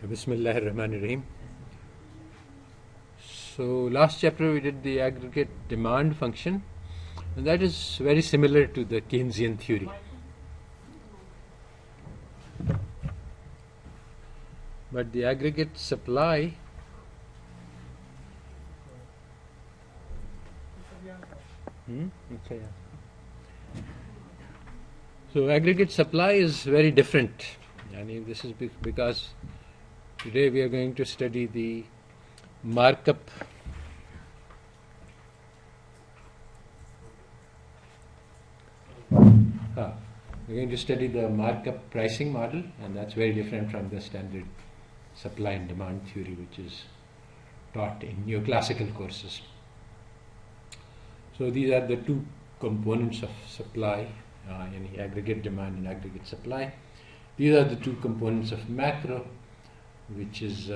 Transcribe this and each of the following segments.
Bismillahirrahmanirrahim. So last chapter we did the aggregate demand function, and that is very similar to the Keynesian theory. But the aggregate supply So aggregate supply is very different. And this is because today we are going to study the markup we're going to study the markup pricing model, and that's very different from the standard supply and demand theory which is taught in neoclassical courses. So these are the two components of supply, any aggregate demand and aggregate supply. These are the two components of macro, which is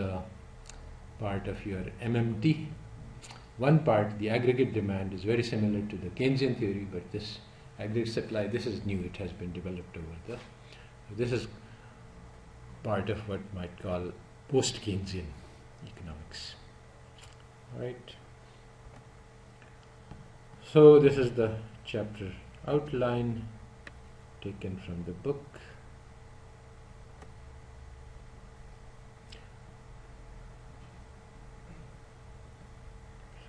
part of your MMT. One part, the aggregate demand, is very similar to the Keynesian theory, but this aggregate supply, this is new, it has been developed over there. So this is part of what might call post-Keynesian economics. All right. So this is the chapter outline taken from the book.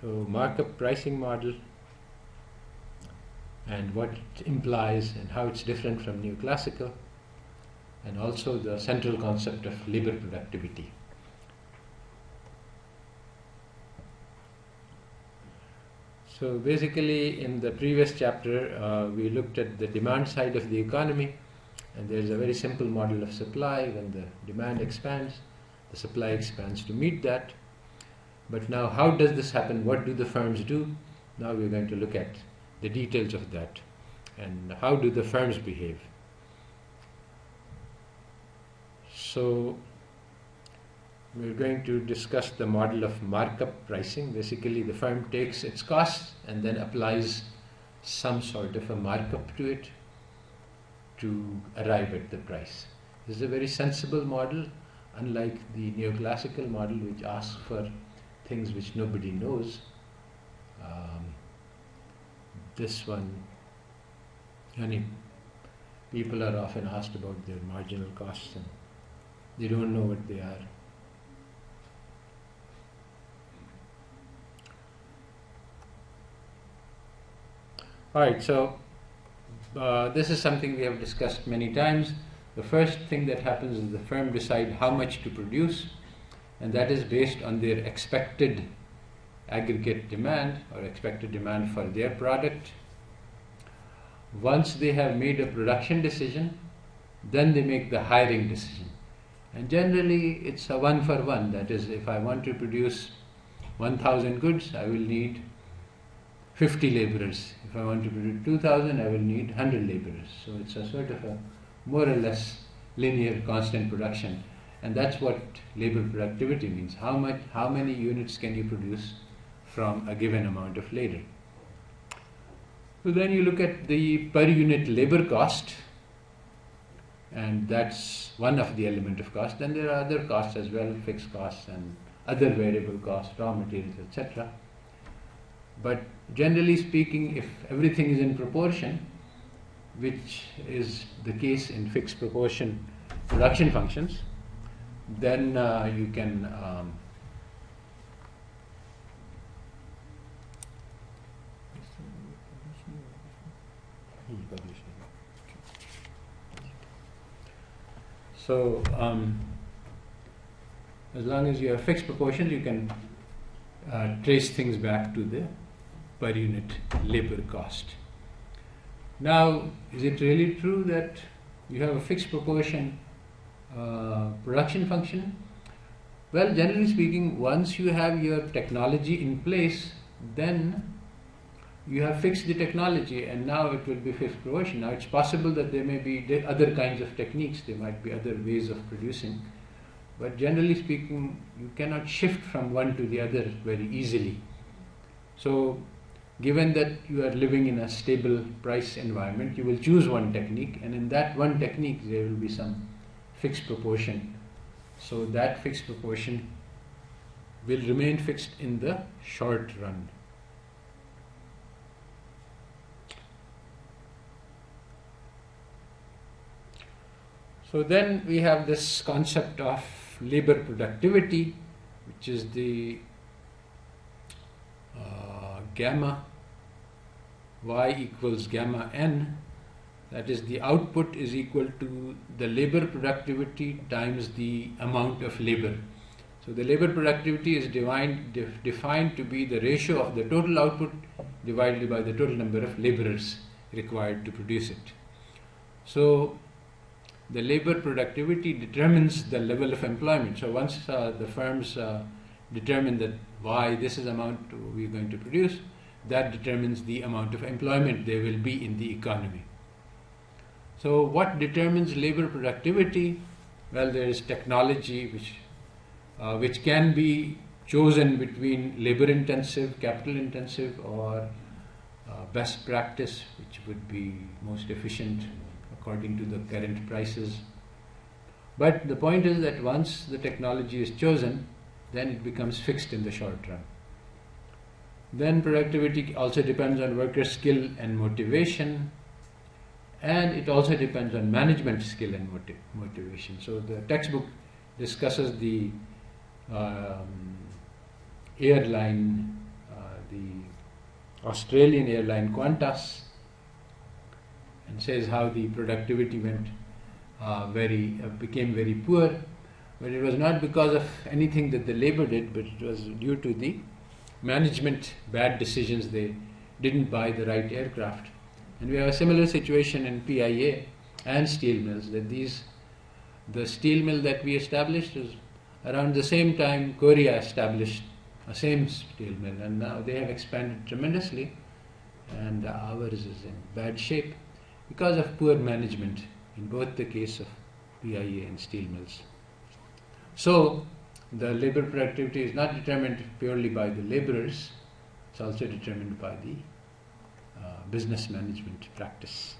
So markup pricing model and what it implies and how it's different from neoclassical, and also the central concept of labor productivity. So basically in the previous chapter we looked at the demand side of the economy, and there's a very simple model of supply. When the demand expands, the supply expands to meet that. But now how does this happen? What do the firms do? Now we're going to look at the details of that and how do the firms behave. So we're going to discuss the model of markup pricing. Basically the firm takes its costs and then applies some sort of a markup to it to arrive at the price. This is a very sensible model, unlike the neoclassical model which asks for things which nobody knows. This one, people are often asked about their marginal costs and they don't know what they are. Alright, so this is something we have discussed many times. The first thing that happens is the firm decides how much to produce, and that is based on their expected aggregate demand or expected demand for their product. Once they have made a production decision, then they make the hiring decision. And generally it's a one for one. That is, if I want to produce 1,000 goods, I will need 50 laborers. If I want to produce 2,000, I will need 100 laborers. So it's a sort of a more or less linear constant production. And that's what labor productivity means. How many units can you produce from a given amount of labor? So then you look at the per unit labor cost, and that's one of the element of cost. Then there are other costs as well, fixed costs and other variable costs, raw materials, etc. But generally speaking, if everything is in proportion, which is the case in fixed proportion production functions, then you can so as long as you have fixed proportions, you can trace things back to the per unit labor cost. Now, is it really true that you have a fixed proportion production function? Well, generally speaking, once you have your technology in place, then you have fixed the technology and now it will be fixed proportion. Now it's possible that there may be other kinds of techniques, there might be other ways of producing, but generally speaking, you cannot shift from one to the other very easily. So given that you are living in a stable price environment, you will choose one technique, and in that one technique there will be some fixed proportion So that fixed proportion will remain fixed in the short run. So then we have this concept of labor productivity, which is the gamma y equals gamma n. That is, the output is equal to the labor productivity times the amount of labor. So the labor productivity is defined to be the ratio of the total output divided by the total number of laborers required to produce it. So the labor productivity determines the level of employment. So once the firms determine that this is the amount we are going to produce, that determines the amount of employment there will be in the economy. So what determines labor productivity? Well, there is technology which can be chosen between labor-intensive, capital-intensive, or best practice, which would be most efficient according to the current prices. But the point is that once the technology is chosen, then it becomes fixed in the short run. Then productivity also depends on worker skill and motivation, and it also depends on management skill and motivation. So the textbook discusses the airline, the Australian airline Qantas, and says how the productivity became very poor, but it was not because of anything that the labor did, but it was due to the management bad decisions. They didn't buy the right aircraft. And we have a similar situation in PIA and steel mills, that the steel mill that we established is around the same time Korea established a same steel mill, and now they have expanded tremendously, and ours is in bad shape because of poor management in both the case of PIA and steel mills. So the labor productivity is not determined purely by the laborers, it's also determined by the business management practice.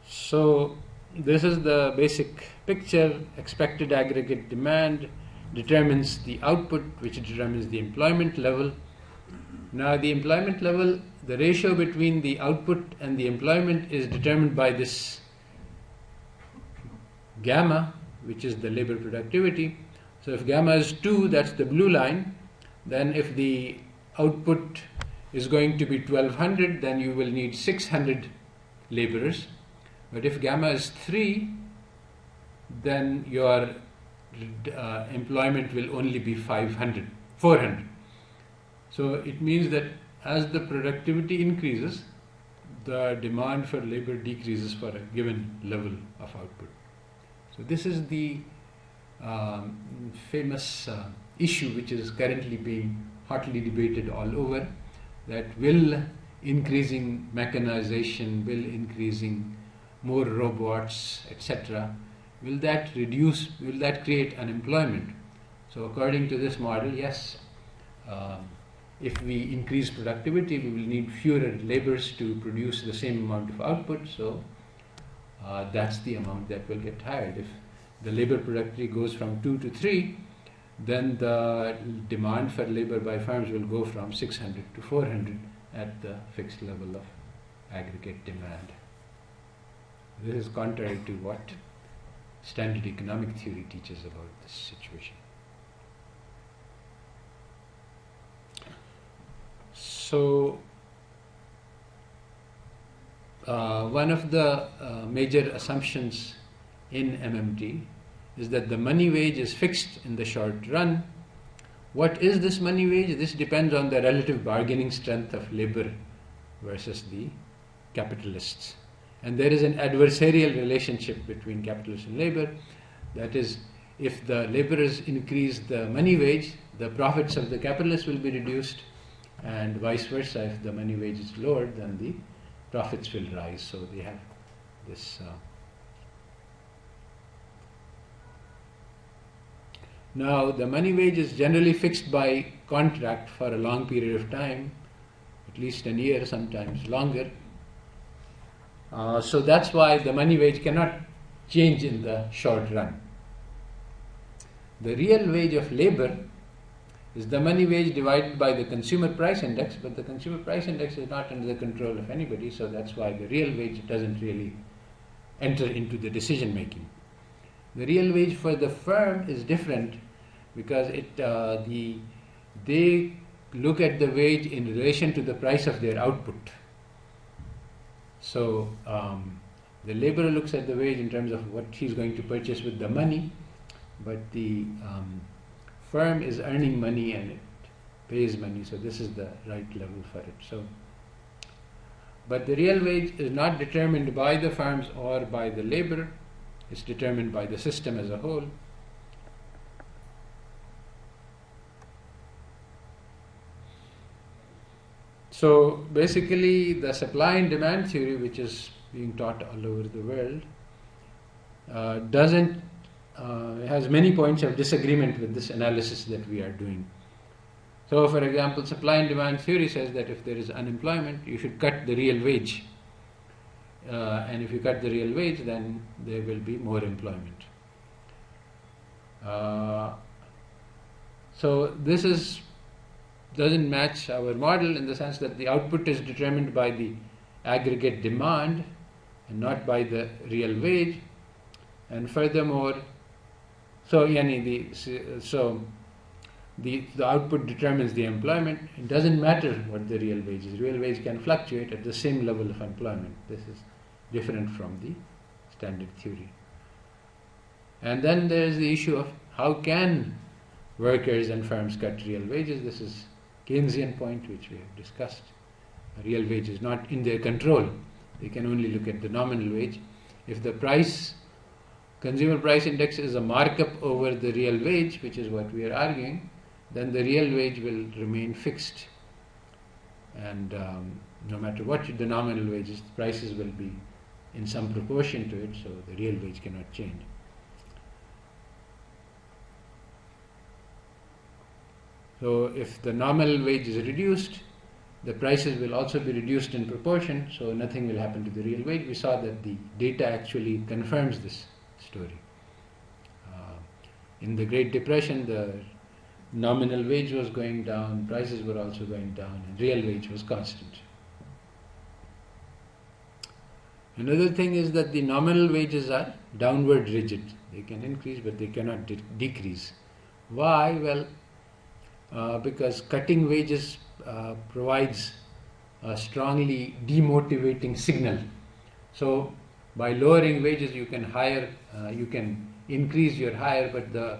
So this is the basic picture. Expected aggregate demand determines the output, which determines the employment level. Now the employment level, the ratio between the output and the employment is determined by this gamma, which is the labor productivity. So if gamma is 2, that's the blue line, then if the output is going to be 1200, then you will need 600 laborers. But if gamma is 3, then your employment will only be 400. So it means that as the productivity increases, the demand for labor decreases for a given level of output. So this is the famous issue which is currently being hotly debated all over, that will increasing mechanization, will increasing more robots, etc., will that create unemployment? So according to this model, yes, if we increase productivity, we will need fewer laborers to produce the same amount of output, so that's the amount that will get hired. If the labor productivity goes from 2 to 3, then the demand for labor by firms will go from 600 to 400 at the fixed level of aggregate demand. This is contrary to what standard economic theory teaches about this situation. So, one of the major assumptions in MMT is that the money wage is fixed in the short run. What is this money wage? This depends on the relative bargaining strength of labor versus the capitalists. And there is an adversarial relationship between capitalists and labor. That is, if the laborers increase the money wage, the profits of the capitalists will be reduced, and vice versa. If the money wage is lowered, then the profits will rise. So they have this. Now, the money wage is generally fixed by contract for a long period of time, at least 10 years, sometimes longer. So that's why the money wage cannot change in the short run. The real wage of labor is the money wage divided by the consumer price index, but the consumer price index is not under the control of anybody, so that's why the real wage doesn't really enter into the decision making. The real wage for the firm is different because they look at the wage in relation to the price of their output. So the laborer looks at the wage in terms of what he's going to purchase with the money, but the firm is earning money and it pays money, so this is the right level for it. But the real wage is not determined by the firms or by the laborer, it's determined by the system as a whole. So basically the supply and demand theory, which is being taught all over the world, has many points of disagreement with this analysis that we are doing. So for example, supply and demand theory says that if there is unemployment, you should cut the real wage. And if you cut the real wage, then there will be more employment. So this doesn't match our model in the sense that the output is determined by the aggregate demand and not by the real wage. And furthermore, the output determines the employment. It doesn't matter what the real wage is. Real wage can fluctuate at the same level of employment. This is different from the standard theory. And then there is the issue of how can workers and firms cut real wages. This is Keynesian point which we have discussed. A real wage is not in their control. They can only look at the nominal wage. If the consumer price index is a markup over the real wage, which is what we are arguing, then the real wage will remain fixed. And no matter what the nominal wage is, the prices will be in some proportion to it, so the real wage cannot change. So if the nominal wage is reduced, the prices will also be reduced in proportion, so nothing will happen to the real wage. We saw that the data actually confirms this story. In the Great Depression, the nominal wage was going down, prices were also going down, and real wage was constant. Another thing is that the nominal wages are downward rigid. They can increase, but they cannot decrease. Why? Well, because cutting wages provides a strongly demotivating signal. So by lowering wages, you can increase your hire, but the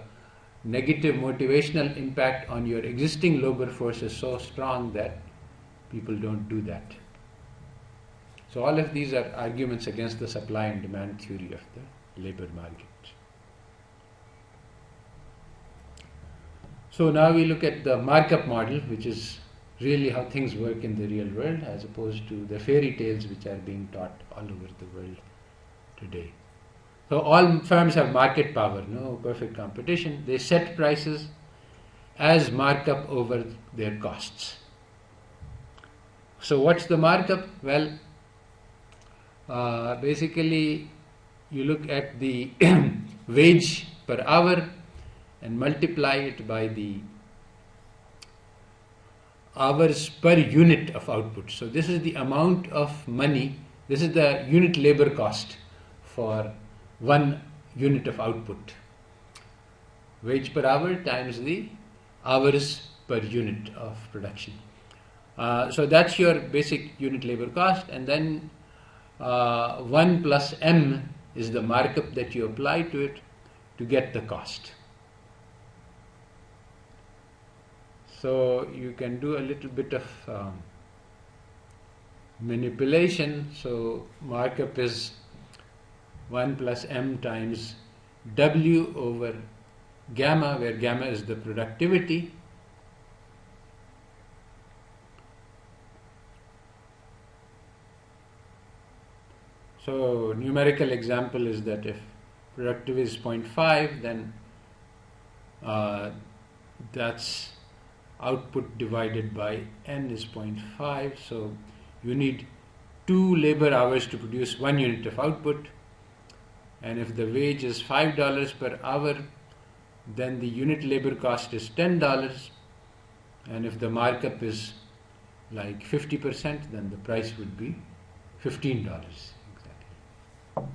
negative motivational impact on your existing labor force is so strong that people don't do that. So all of these are arguments against the supply and demand theory of the labor market. So now we look at the markup model, which is really how things work in the real world, as opposed to the fairy tales which are being taught all over the world today. So all firms have market power, no perfect competition. They set prices as markup over their costs. So what's the markup? Well, basically you look at the wage per hour and multiply it by the hours per unit of output. So this is the amount of money, this is the unit labor cost for 1 unit of output. Wage per hour times the hours per unit of production. So that's your basic unit labor cost, and then 1 plus M is the markup that you apply to it to get the cost. So you can do a little bit of manipulation. So markup is 1 plus M times W over gamma, where gamma is the productivity. So numerical example is that if productivity is 0.5, then that's output divided by N is 0.5. So you need 2 labor hours to produce 1 unit of output, and if the wage is $5 per hour, then the unit labor cost is $10, and if the markup is like 50%, then the price would be $15 exactly.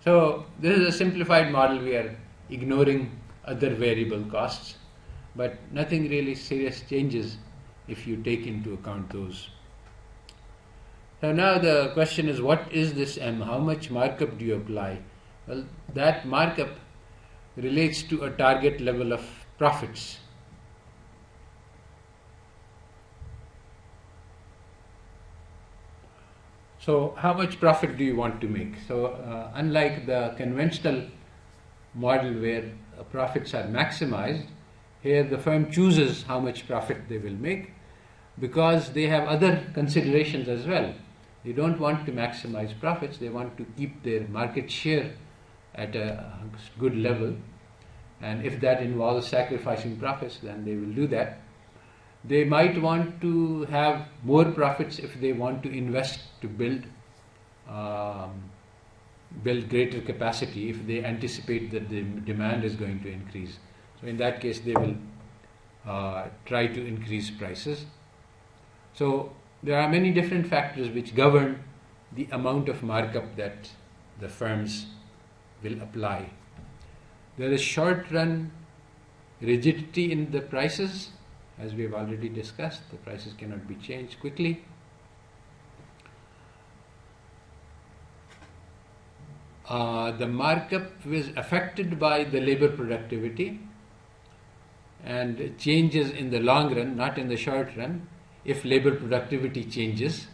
So this is a simplified model. We are ignoring other variable costs, but nothing really serious changes if you take into account those. So now the question is, what is this M? How much markup do you apply? Well, that markup relates to a target level of profits. So how much profit do you want to make? So unlike the conventional model where profits are maximized, here the firm chooses how much profit they will make because they have other considerations as well. They don't want to maximize profits, they want to keep their market share at a good level, and if that involves sacrificing profits, then they will do that. They might want to have more profits if they want to invest to build greater capacity, if they anticipate that the demand is going to increase. So in that case, they will try to increase prices. So there are many different factors which govern the amount of markup that the firms will apply. There is short-run rigidity in the prices. As we have already discussed, the prices cannot be changed quickly. The markup is affected by the labor productivity and changes in the long run, not in the short run, if labor productivity changes.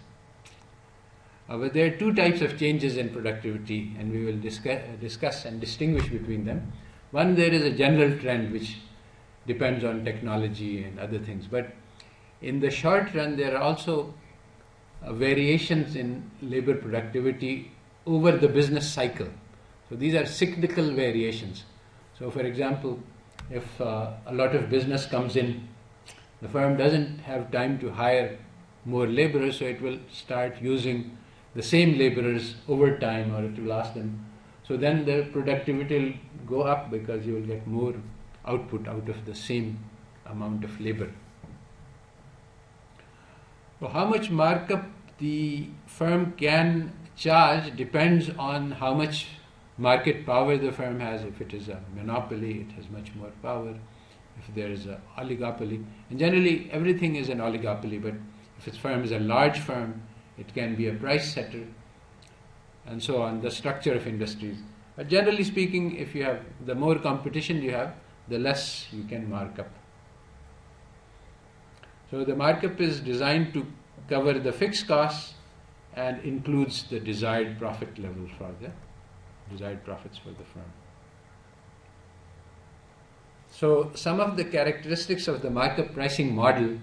But there are two types of changes in productivity, and we will discuss and distinguish between them. One, there is a general trend which depends on technology and other things. But in the short run, there are also variations in labor productivity over the business cycle. So these are cyclical variations. So for example, if a lot of business comes in, the firm doesn't have time to hire more laborers, so it will start using the same laborers over time, or it will ask them. So then the productivity will go up because you will get more output out of the same amount of labor. So how much markup the firm can charge depends on how much market power the firm has. If it is a monopoly, it has much more power. If there is an oligopoly, and generally everything is an oligopoly, but if its firm is a large firm, it can be a price setter, and so on, the structure of industries. But generally speaking, if you have, the more competition you have, the less you can mark up. So the markup is designed to cover the fixed costs and includes the desired profit level for the desired profits for the firm. So some of the characteristics of the markup pricing model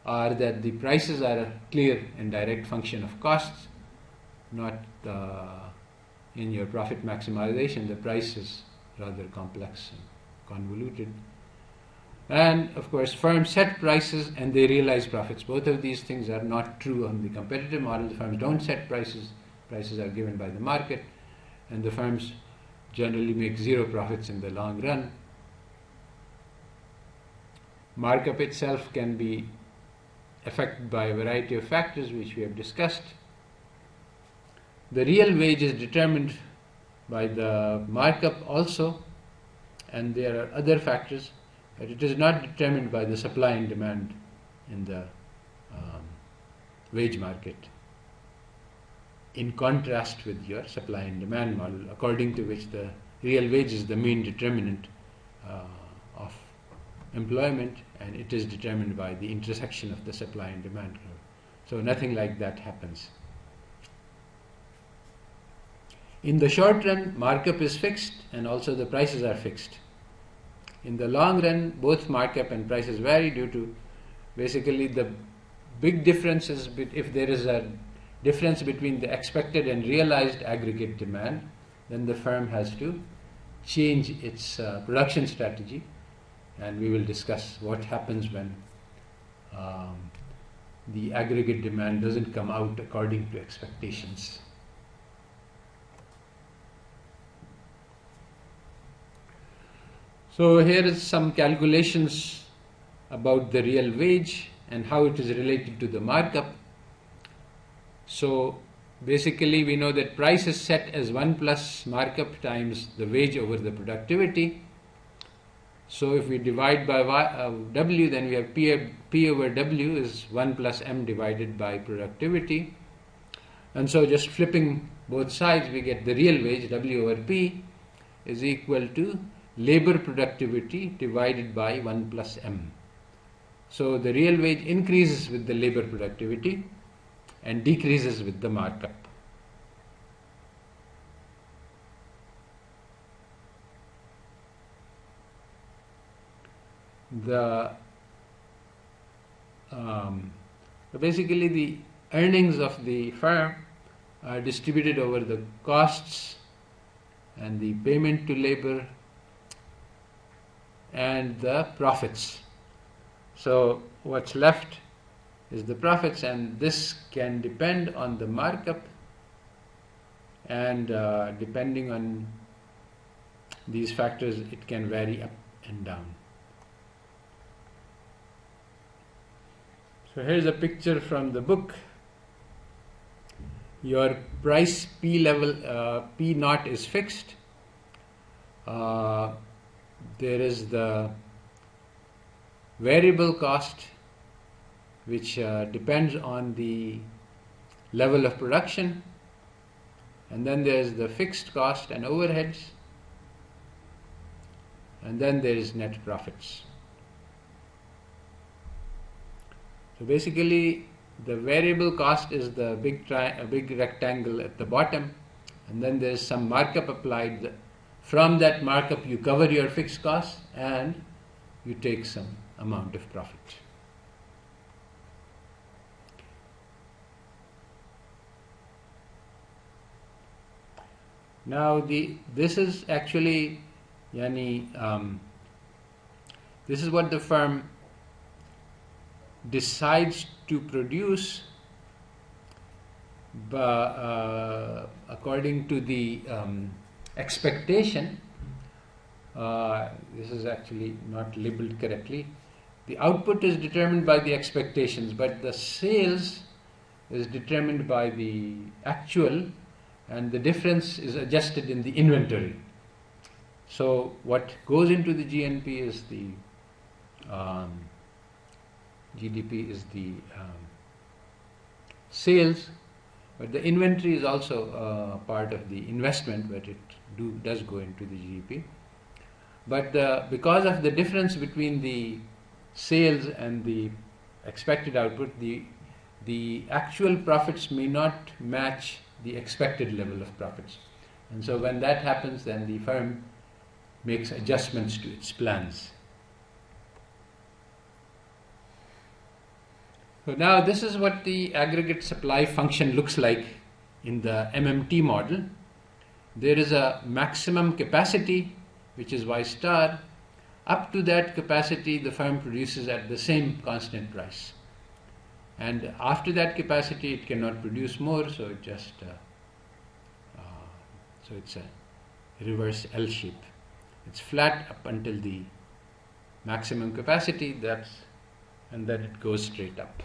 are that the prices are a clear and direct function of costs, not in your profit maximization. The price is rather complex and convoluted. And of course, firms set prices and they realize profits. Both of these things are not true on the competitive model. The firms don't set prices. Prices are given by the market, and the firms generally make zero profits in the long run. Markup itself can be affected by a variety of factors which we have discussed. The real wage is determined by the markup also, and there are other factors, but it is not determined by the supply and demand in the wage market, in contrast with your supply and demand model, according to which the real wage is the main determinant of employment, and it is determined by the intersection of the supply and demand curve. So nothing like that happens. In the short run, markup is fixed and also the prices are fixed. In the long run, both markup and prices vary due to basically the big differences. If there is a difference between the expected and realized aggregate demand, then the firm has to change its production strategy, and we will discuss what happens when the aggregate demand doesn't come out according to expectations. So here is some calculations about the real wage and how it is related to the markup. So basically we know that price is set as 1 plus markup times the wage over the productivity. So if we divide by W, then we have P over W is 1 plus M divided by productivity. And so just flipping both sides, we get the real wage, W over P, is equal to labor productivity divided by 1 plus M. So the real wage increases with the labor productivity and decreases with the markup. Basically the earnings of the firm are distributed over the costs and the payment to labor and the profits. So what's left is the profits, and this can depend on the markup, and depending on these factors it can vary up and down. So here's a picture from the book. Your price P level, P naught is fixed. There is the variable cost, which depends on the level of production, and then there is the fixed cost and overheads, and then there is net profits. So basically the variable cost is the big rectangle at the bottom, and then there is some markup applied. From that markup you cover your fixed costs and you take some amount of profit. Now this is actually this is what the firm decides to produce according to the expectation. This is actually not labeled correctly. The output is determined by the expectations, but the sales is determined by the actual, and the difference is adjusted in the inventory. So what goes into the GNP is the GDP is the sales, but the inventory is also part of the investment, but it does go into the GDP. But because of the difference between the sales and the expected output, the actual profits may not match the expected level of profits. And so when that happens, then the firm makes adjustments to its plans. So now this is what the aggregate supply function looks like in the MMT model. There is a maximum capacity, which is Y star. Up to that capacity, the firm produces at the same constant price. And after that capacity, it cannot produce more, so it just so it's a reverse L shape. It's flat up until the maximum capacity, and then it goes straight up.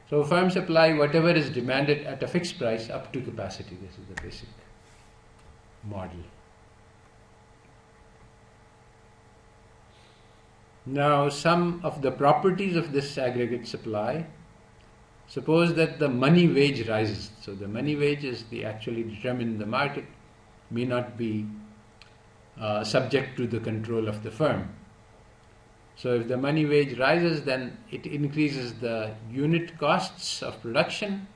So firms supply whatever is demanded at a fixed price up to capacity. This is the basic model. Now, some of the properties of this aggregate supply. Suppose that the money wage rises. So the money wage is the actually determined in the market, may not be subject to the control of the firm. So if the money wage rises, then it increases the unit costs of production.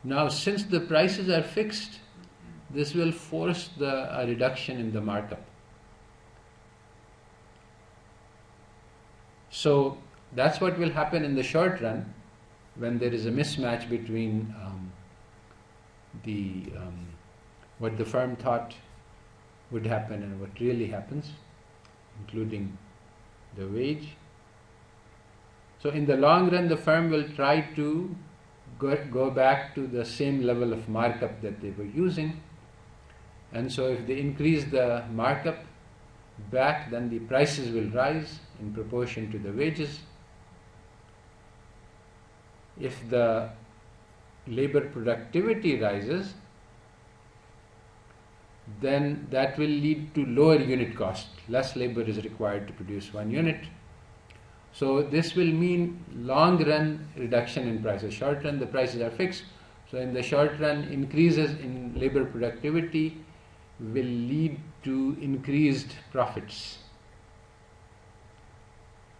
Now, since the prices are fixed, this will force a reduction in the markup. So that's what will happen in the short run when there is a mismatch between what the firm thought would happen and what really happens, including the wage. So in the long run, the firm will try to go back to the same level of markup that they were using. And so if they increase the markup back, then the prices will rise in proportion to the wages. If the labor productivity rises, then that will lead to lower unit cost. Less labor is required to produce 1 unit. So this will mean long run reduction in prices. Short run, the prices are fixed. So in the short run, increases in labor productivity will lead to increased profits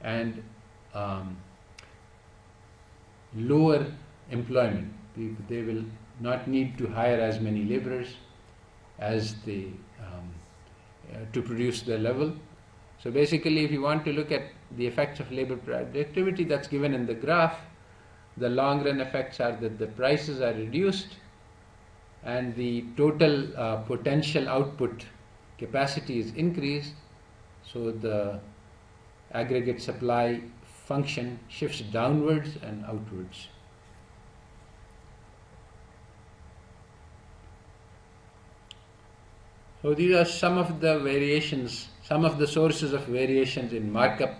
and lower employment. They will not need to hire as many laborers as they to produce the level. So basically, if you want to look at the effects of labor productivity, that's given in the graph. The long run effects are that the prices are reduced and the total potential output capacity is increased. So the aggregate supply function shifts downwards and outwards. So these are some of the variations, some of the sources of variations in markup.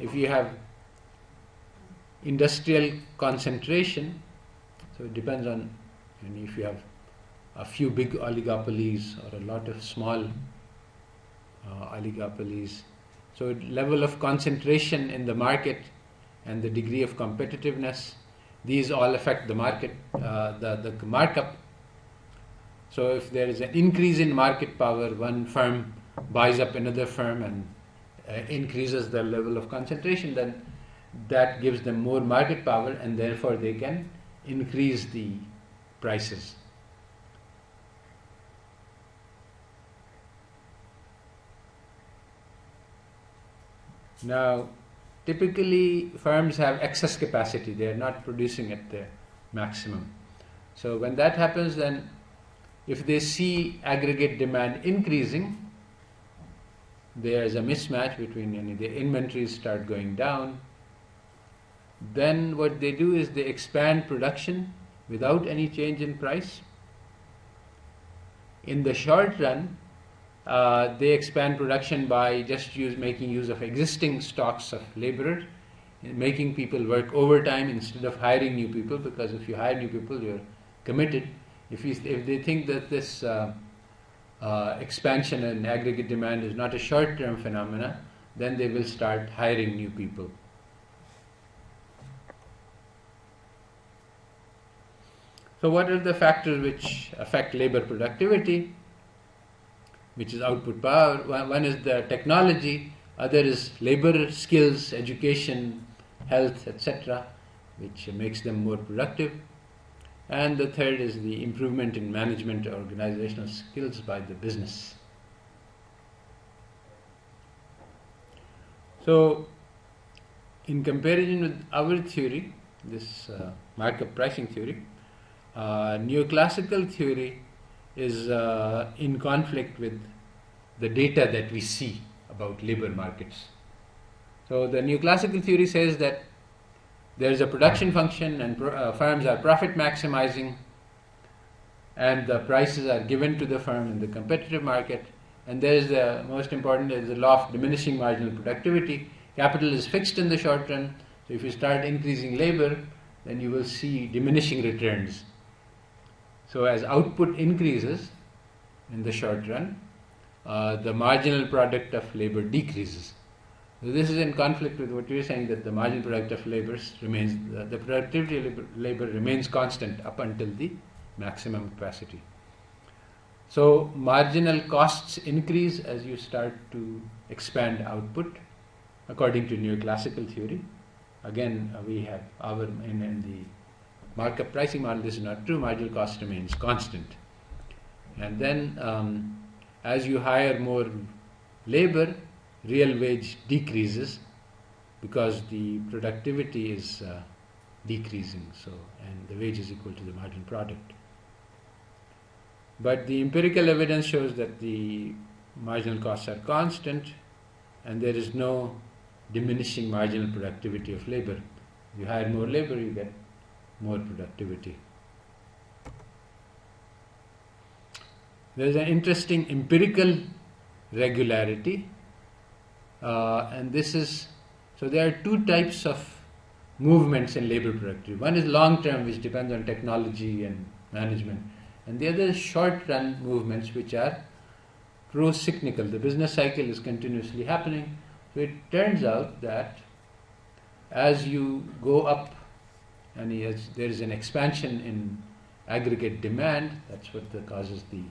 If you have industrial concentration, so it depends on, if you have a few big oligopolies or a lot of small oligopolies. So level of concentration in the market and the degree of competitiveness, these all affect the market, the markup. So if there is an increase in market power, one firm buys up another firm and increases the level of concentration, then that gives them more market power and therefore they can increase the prices. Now, typically firms have excess capacity. They are not producing at the maximum. So when that happens, then if they see aggregate demand increasing, there is a mismatch between the inventories start going down. Then what they do is they expand production without any change in price. In the short run, they expand production by just making use of existing stocks of laborers, making people work overtime instead of hiring new people, because if you hire new people, you're committed. If they think that this expansion in aggregate demand is not a short-term phenomena, then they will start hiring new people. So what are the factors which affect labor productivity, which is output power? One is the technology, other is labor skills, education, health, etc., which makes them more productive. And the third is the improvement in management or organizational skills by the business. So, in comparison with our theory, this markup pricing theory, neoclassical theory is in conflict with the data that we see about labor markets. So the neoclassical theory says that there is a production function and firms are profit maximizing and the prices are given to the firm in the competitive market. And there is the most important is the law of diminishing marginal productivity. Capital is fixed in the short run. So if you start increasing labor, then you will see diminishing returns. So as output increases in the short run, the marginal product of labor decreases. So this is in conflict with what you're saying, that the marginal product of labor remains, the productivity of labor remains constant up until the maximum capacity. So marginal costs increase as you start to expand output, according to neoclassical theory. Again, we have in the markup pricing model, this is not true. Marginal cost remains constant. And then as you hire more labor, real wage decreases because the productivity is decreasing, and the wage is equal to the marginal product. But the empirical evidence shows that the marginal costs are constant and there is no diminishing marginal productivity of labor. You hire more labor, you get more productivity. There's an interesting empirical regularity, and this is, so there are two types of movements in labor productivity. One is long-term, which depends on technology and management, and the other is short-run movements, which are pro-cyclical. The business cycle is continuously happening. So it turns out that as you go up, and as there is an expansion in aggregate demand, that's what causes the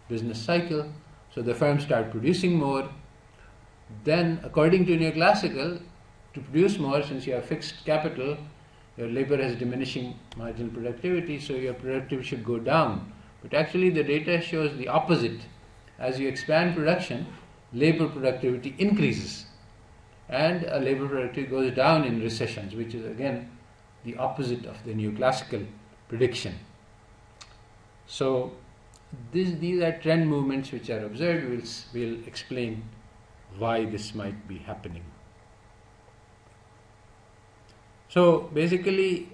business cycle. So the firms start producing more. Then, according to Neoclassical, to produce more, since you have fixed capital, your labor has diminishing marginal productivity, so your productivity should go down. But actually the data shows the opposite. As you expand production, labor productivity increases, and labor productivity goes down in recessions, which is again the opposite of the Neoclassical prediction. So these are trend movements which are observed. We'll explain why this might be happening. So basically,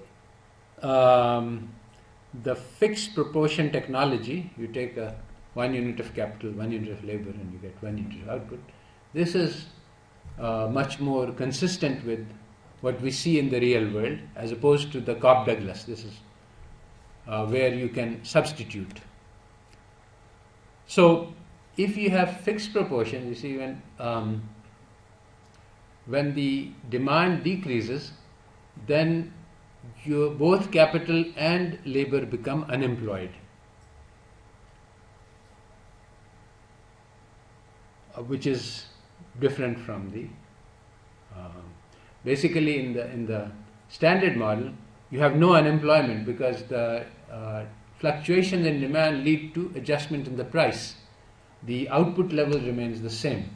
the fixed proportion technology, you take 1 unit of capital, 1 unit of labor, and you get 1 unit of output. This is much more consistent with what we see in the real world, as opposed to the Cobb-Douglas. This is where you can substitute. So if you have fixed proportions, you see when the demand decreases, then both capital and labor become unemployed, which is different from the basically in the standard model you have no unemployment, because the fluctuations in demand lead to adjustment in the price. The output level remains the same,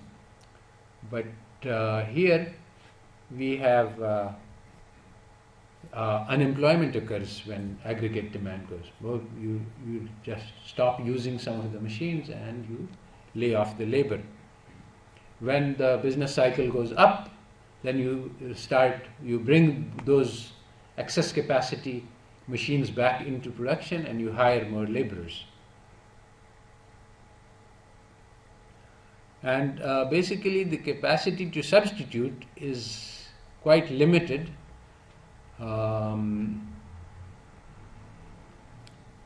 but here we have unemployment occurs when aggregate demand goes. Well, you just stop using some of the machines and you lay off the labor. When the business cycle goes up, then you bring those excess capacity machines back into production and you hire more laborers. And basically the capacity to substitute is quite limited.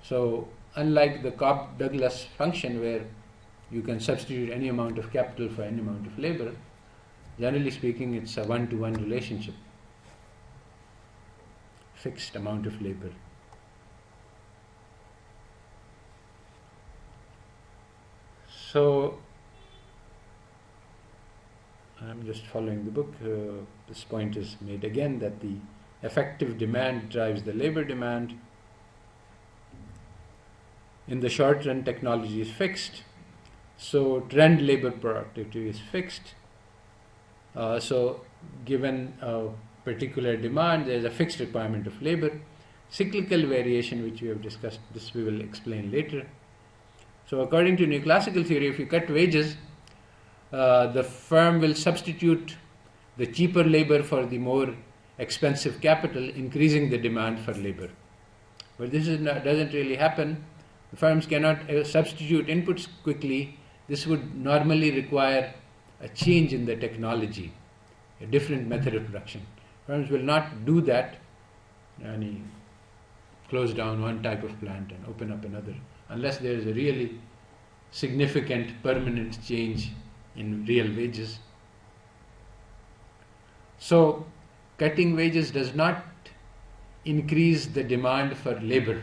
So unlike the Cobb-Douglas function, where you can substitute any amount of capital for any amount of labor, generally speaking it's a one-to-one relationship, fixed amount of labor. So I'm just following the book. This point is made again, that the effective demand drives the labor demand. In the short run, technology is fixed, so trend labor productivity is fixed. So given a particular demand, there is a fixed requirement of labor. Cyclical variation, which we have discussed, this we will explain later. So according to Neoclassical theory, if you cut wages, the firm will substitute the cheaper labor for the more expensive capital, increasing the demand for labor. But this doesn't really happen. The firms cannot substitute inputs quickly. This would normally require a change in the technology, a different method of production. Firms will not do that and close down one type of plant and open up another, unless there is a really significant permanent change in real wages. So cutting wages does not increase the demand for labor.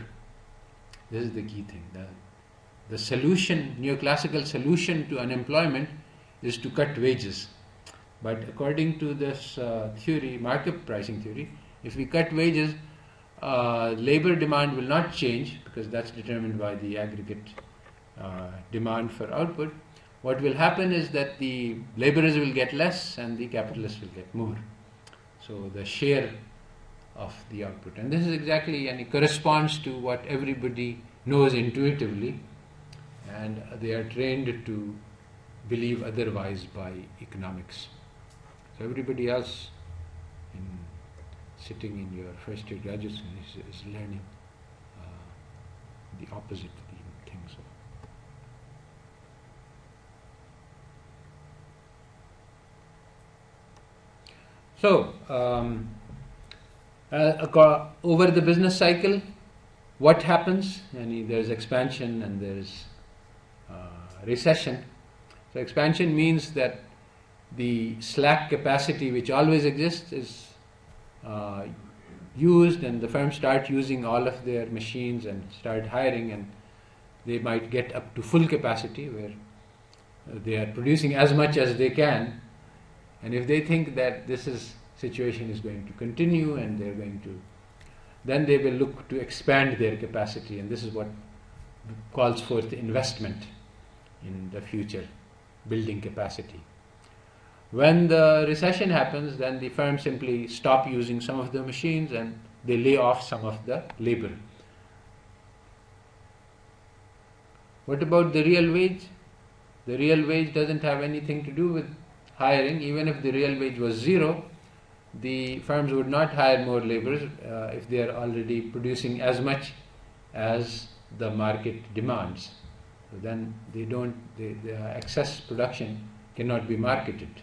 This is the key thing. The solution, Neoclassical solution to unemployment, is to cut wages. But according to this theory, markup pricing theory, if we cut wages, labor demand will not change, because that's determined by the aggregate demand for output. What will happen is that the laborers will get less and the capitalists will get more. So the share of the output. And this is exactly, and it corresponds to what everybody knows intuitively, and they are trained to believe otherwise by economics. So everybody else sitting in your first year graduate school is learning the opposite things. So, over the business cycle, what happens? There's expansion and there's recession. So, expansion means that the slack capacity which always exists is used, and the firms start using all of their machines and start hiring, and they might get up to full capacity where they are producing as much as they can. And if they think that this situation is going to continue and they're going to, then they will look to expand their capacity, and this is what calls forth investment in the future, building capacity. When the recession happens, then the firms simply stop using some of the machines and they lay off some of the labor. What about the real wage? The real wage doesn't have anything to do with hiring. Even if the real wage was zero, the firms would not hire more laborers if they are already producing as much as the market demands. So then the excess production cannot be marketed.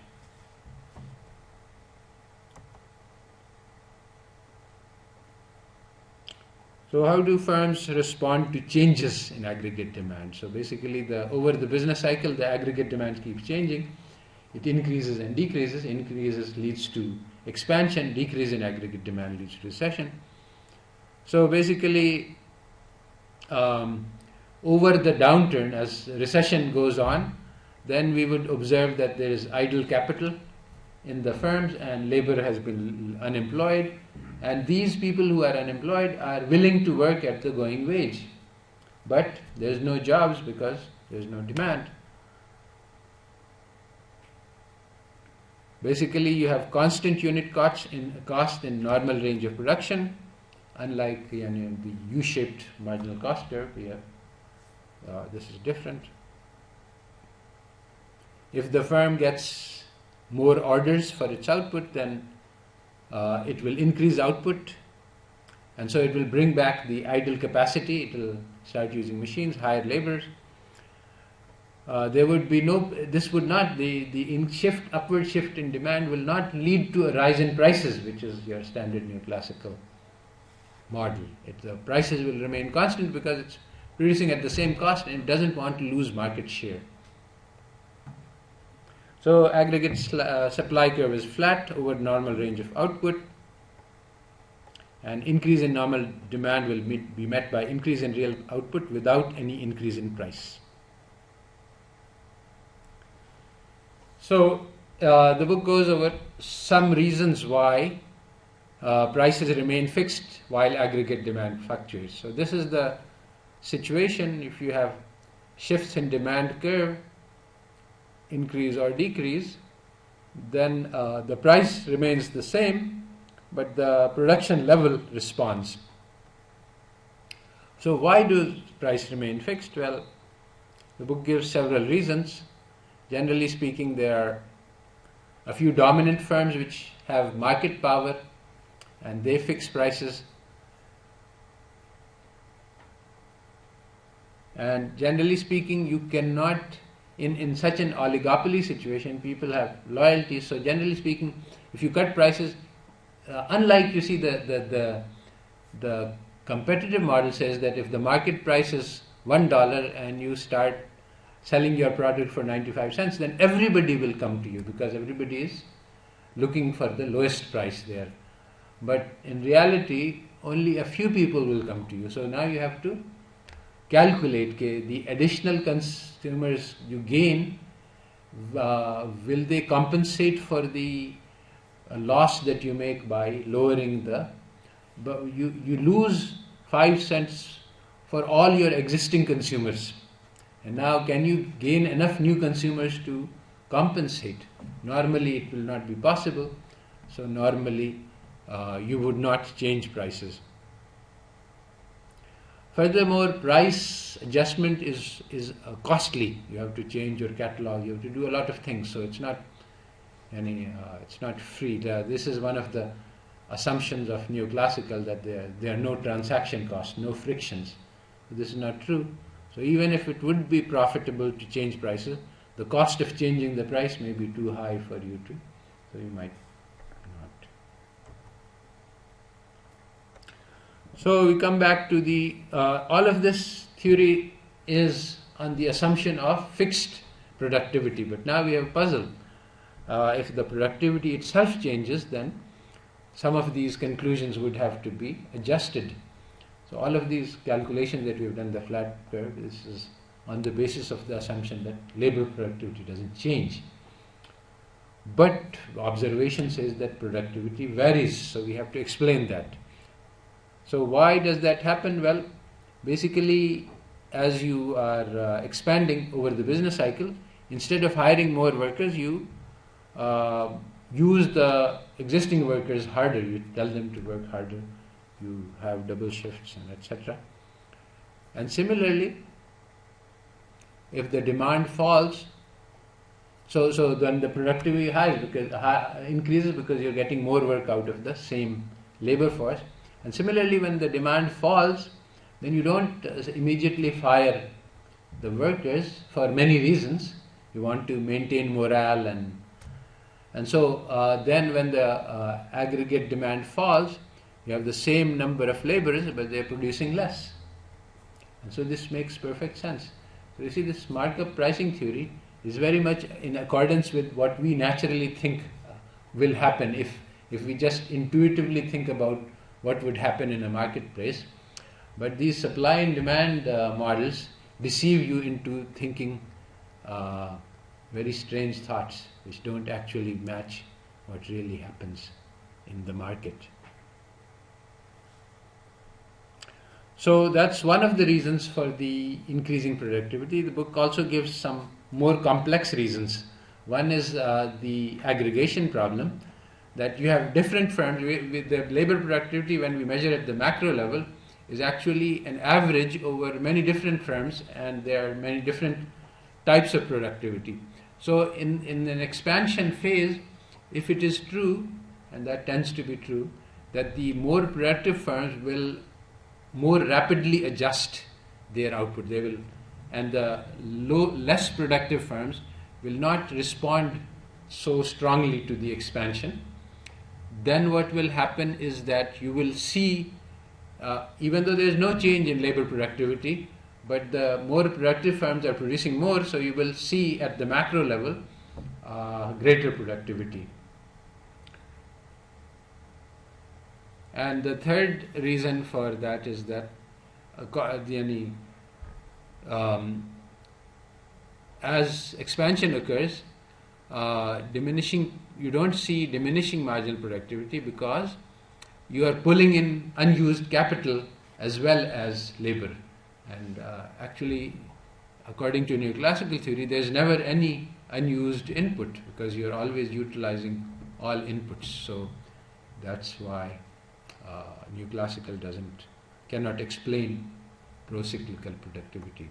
So how do firms respond to changes in aggregate demand? So basically, over the business cycle, the aggregate demand keeps changing. It increases and decreases. Increases leads to expansion. Decrease in aggregate demand leads to recession. So basically, over the downturn, as recession goes on, then we would observe that there is idle capital in the firms and labor has been unemployed. And these people who are unemployed are willing to work at the going wage. But there's no jobs because there's no demand. Basically, you have constant unit cost in normal range of production, unlike the U-shaped marginal cost curve here. This is different. If the firm gets more orders for its output, then it will increase output, and so it will bring back the idle capacity. It will start using machines, hire laborers. There would be the upward shift in demand will not lead to a rise in prices, which is your standard neoclassical model. The prices will remain constant because it's producing at the same cost and it doesn't want to lose market share. So aggregate supply curve is flat over normal range of output, and increase in normal demand will be met by increase in real output without any increase in price. So the book goes over some reasons why prices remain fixed while aggregate demand fluctuates. So this is the situation. If you have shifts in demand curve, increase or decrease, then the price remains the same, but the production level responds. So why does price remain fixed? Well, the book gives several reasons. Generally speaking, there are a few dominant firms which have market power and they fix prices. And generally speaking, you cannot, in such an oligopoly situation, people have loyalty. So generally speaking, if you cut prices, unlike you see the competitive model says that if the market price is $1 and you start selling your product for 95 cents, then everybody will come to you because everybody is looking for the lowest price there. But in reality, only a few people will come to you. So now you have to calculate the additional consumers you gain, will they compensate for the loss that you make by lowering but you lose 5 cents for all your existing consumers. And now can you gain enough new consumers to compensate? Normally it will not be possible. So normally you would not change prices. Furthermore, price adjustment is costly. You have to change your catalog. You have to do a lot of things. So it's not it's not free. This is one of the assumptions of neoclassical, that there are no transaction costs, no frictions. This is not true. So even if it would be profitable to change prices, the cost of changing the price may be too high for you to, so you might not. So we come back to the, all of this theory is on the assumption of fixed productivity, but now we have a puzzle. If the productivity itself changes, then some of these conclusions would have to be adjusted. So all of these calculations that we've done, the flat curve, this is on the basis of the assumption that labor productivity doesn't change. But observation says that productivity varies, so we have to explain that. So why does that happen? Well, basically, as you are expanding over the business cycle, instead of hiring more workers, you use the existing workers harder. You tell them to work harder. You have double shifts and etc. And similarly, if the demand falls, so then the productivity increases because you're getting more work out of the same labor force. And similarly, when the demand falls, then you don't immediately fire the workers for many reasons. You want to maintain morale, and so then when the aggregate demand falls, you have the same number of laborers, but they're producing less. And so this makes perfect sense. So you see, this markup pricing theory is very much in accordance with what we naturally think will happen if we just intuitively think about what would happen in a marketplace. But these supply and demand models deceive you into thinking very strange thoughts which don't actually match what really happens in the market. So that's one of the reasons for the increasing productivity. The book also gives some more complex reasons. One is the aggregation problem, that you have different firms. With the labor productivity, when we measure at the macro level, is actually an average over many different firms, and there are many different types of productivity. So in an expansion phase, if it is true, and that tends to be true, that the more productive firms will more rapidly adjust their output, and the less productive firms will not respond so strongly to the expansion, then what will happen is that you will see, even though there is no change in labor productivity, but the more productive firms are producing more, so you will see at the macro level greater productivity. And the third reason for that is that as expansion occurs, you don't see diminishing marginal productivity because you are pulling in unused capital as well as labor. And actually, according to neoclassical theory, there's never any unused input because you're always utilizing all inputs. So that's why neoclassical cannot explain pro-cyclical productivity.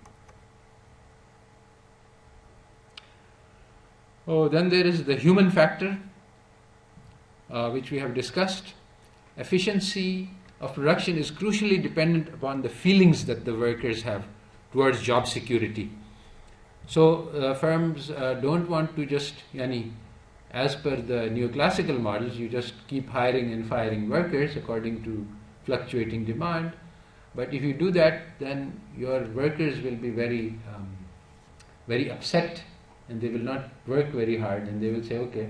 Then there is the human factor, which we have discussed. Efficiency of production is crucially dependent upon the feelings that the workers have towards job security. So firms don't want to just, as per the neoclassical models, you just keep hiring and firing workers according to fluctuating demand. But if you do that, then your workers will be very, very upset, and they will not work very hard, and they will say, okay,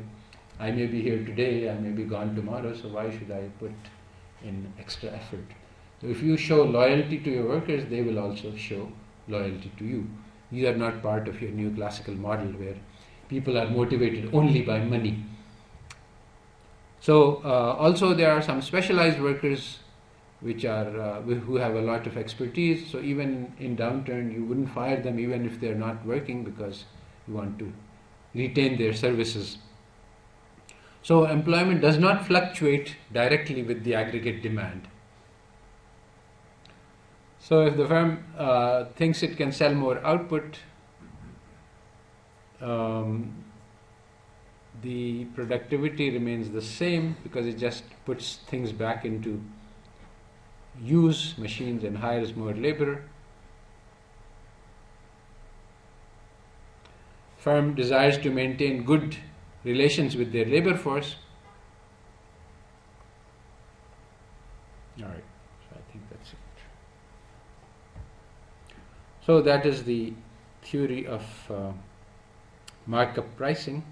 I may be here today, I may be gone tomorrow, so why should I put in extra effort? So if you show loyalty to your workers, they will also show loyalty to you. You are not part of your neoclassical model where people are motivated only by money. So also there are some specialized workers which are who have a lot of expertise. So even in downturn, you wouldn't fire them even if they're not working because you want to retain their services. So employment does not fluctuate directly with the aggregate demand. So if the firm thinks it can sell more output, the productivity remains the same because it just puts things back into use, machines, and hires more labor. Firm desires to maintain good relations with their labor force. All right, so I think that's it. So that is the theory of markup pricing.